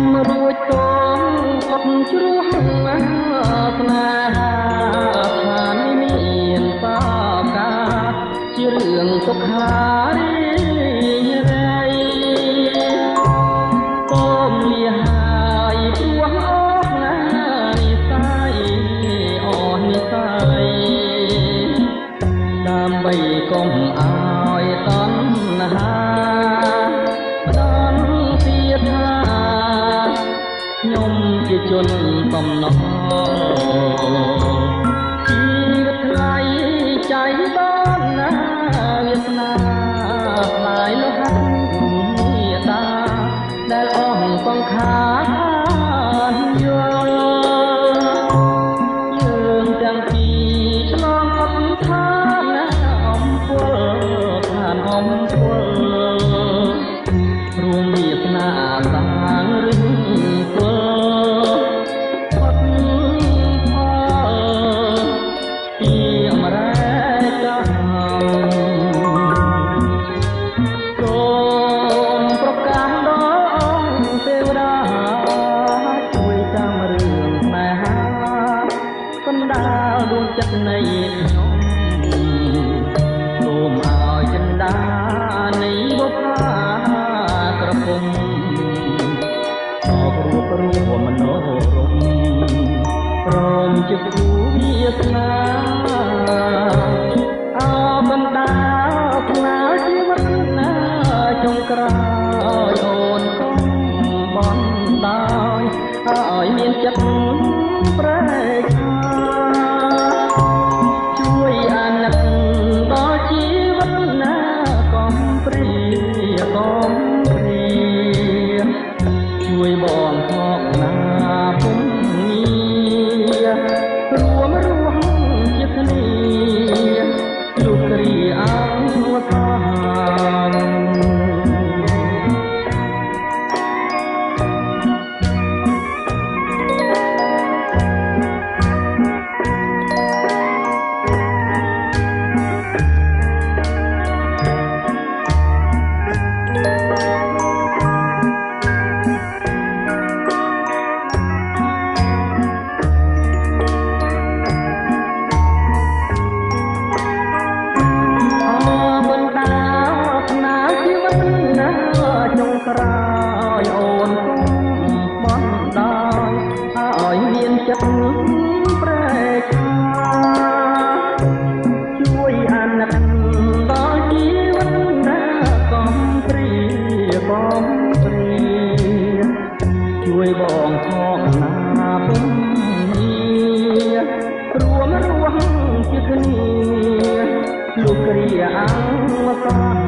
มរួចតងអត់ជ្រោះស្នេហាថានេះមានសោកាជារឿងទុក្ខារីរៃសូមលាហើយទួងអស់ណានិស័យអស់និស័យដើម្បីកុំឲ្យតណ្ហាផ្ដន់ទៀតថាខ្ញុំជាជនកំណត់ជីវិតថ្លៃใจបានណាវាសនាផ្លាយលោហៈមេតាដែលអស់សង្ខារយល់យើងទាំងពីរឆ្លងអត់ថាណាអំពលឋានអំពលរួមវាសនាសាងរឹងពលផុតផលពីអមរេចសូមប្រកាសដល់អង្គទេវតាជួយចាំរឿងស្នេហាកណ្ដាលដួងចិត្តនៃខ្ញុំសូមឲ្យចិន្តានៃបុព្វាក្រពុំអបរួបរួមមនោរម្យព្រមជាគូវាសនាអបណ្ដាផ្លាជីវិតណាចុងក្រោយអូនកុំបន់ដោយឲ្យមានចិត្តប្រែកជួយអាណិតដល់ជីវិតណាកុំព្រាកុំព្រាជួយបងខកណាពុំងាររួមរស់ជាគ្នាលោកគ្រាអង្គវតាក្រោយអូនកុំបន់ដោយឲ្យមានចិត្តប្រែកជួយអាណិតដល់ជីវិតណាកុំព្រាកុំព្រាជួយបងខកណាពុំងាររួមរស់ជាគ្នាលោកគ្រាអង្គតា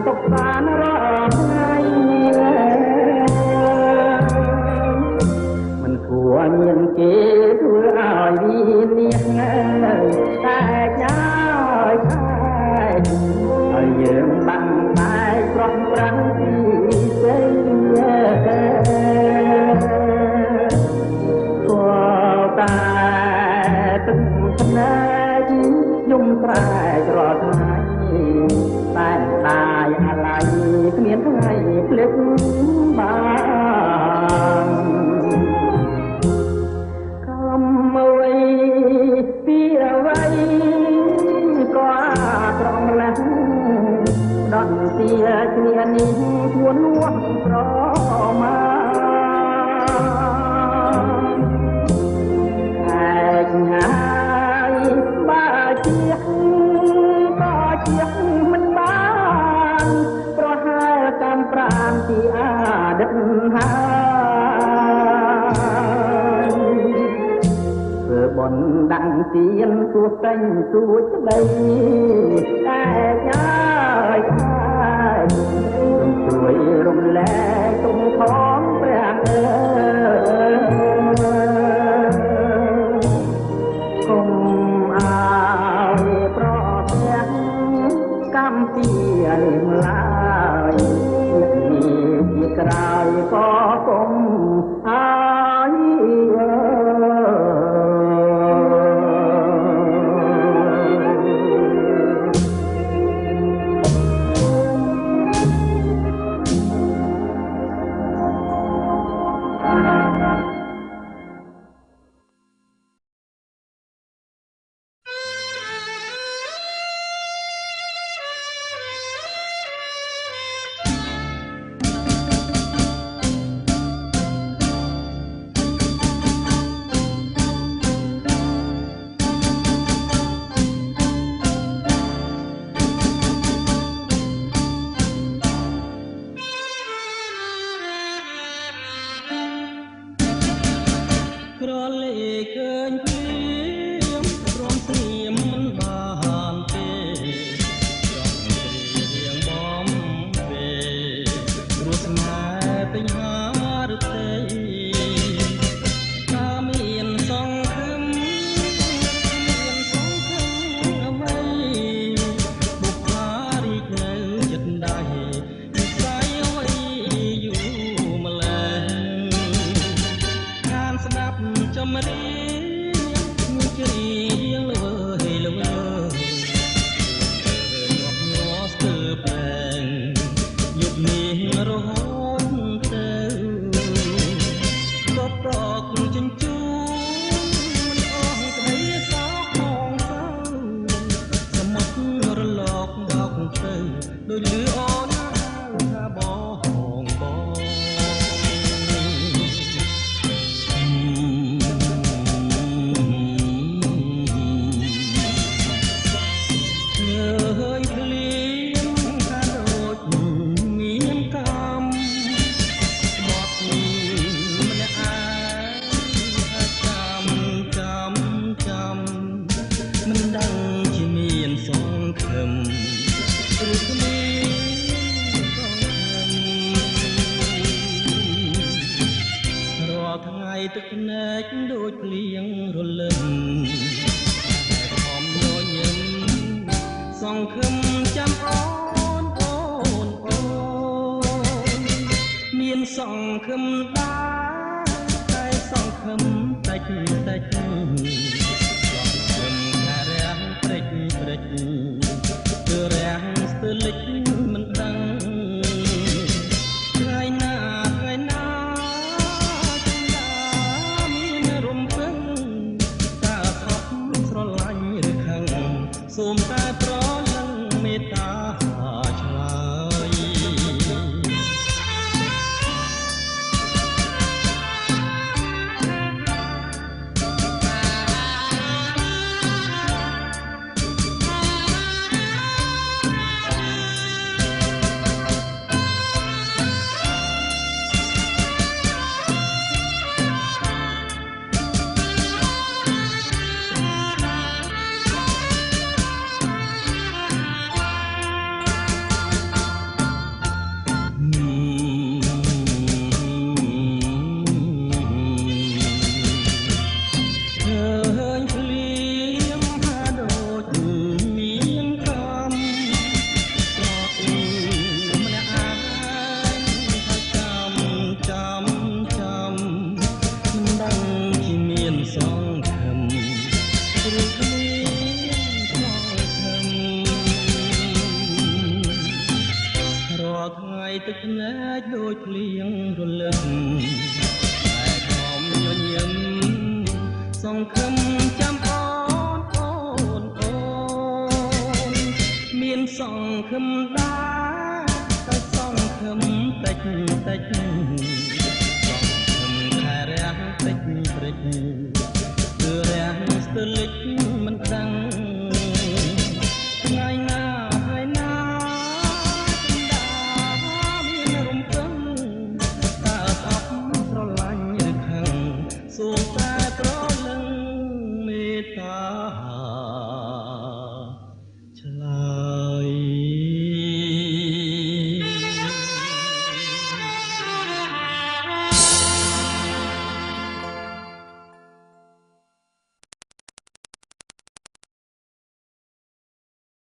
ទុកបានរាល់ថ្ងៃមិនគួរមានគេធ្វើឲ្យវាលៀងតែចាយហើយយើងបាំងតែប្រត់ប្រាំងពីសេចព្រោះតែទឹកស្នេហ៍យំត្រែករាល់ថ្ងៃតែតាយអាឡ័យគ្មានថ្ងៃភ្លេចបានខំអ្វីពីអ្វីក៏ត្រង់ម្លេះ នដាំទៀនសួស្ដីសួស្ដីតែយាយហើយជួយរំលែកទុំផងព្រះអើយកុំអើយប្រទះកម្មពីនេះឡើយនេះក្រោយក៏កុំអើយទឹកភ្នែកដូចភ្លៀងរលឹកតែខំញញឹមសង្ឃឹមចាំអូនអូនអូនមានសង្ឃឹមដែរតែសង្ឃឹមតិចតិចសង្ឃឹមខែរាំងតិចព្រិចគឺរាំងស្ទើរលិចមិនដឹង